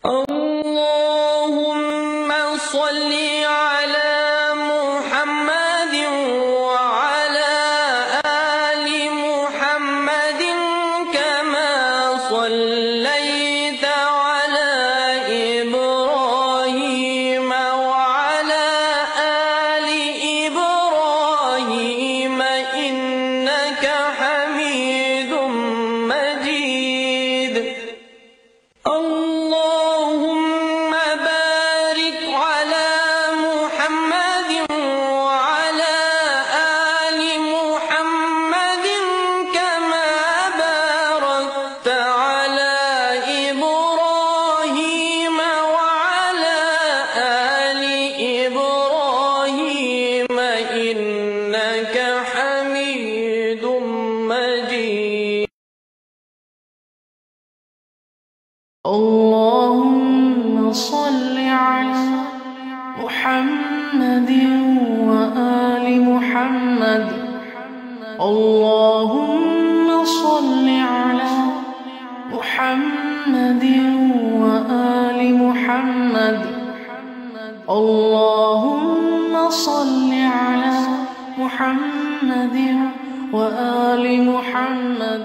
اللهم صل على محمد وعلى آل محمد كما صليت على إبراهيم وعلى آل إبراهيم إنك حميد مجيد. اللهم بارك على محمد وعلى آل محمد كما باركت على إبراهيم وعلى آل إبراهيم إنك حميد مجيد. اللهم صل على محمد وآل محمد. اللهم صل على محمد وآل محمد. اللهم صل على محمد وآل محمد.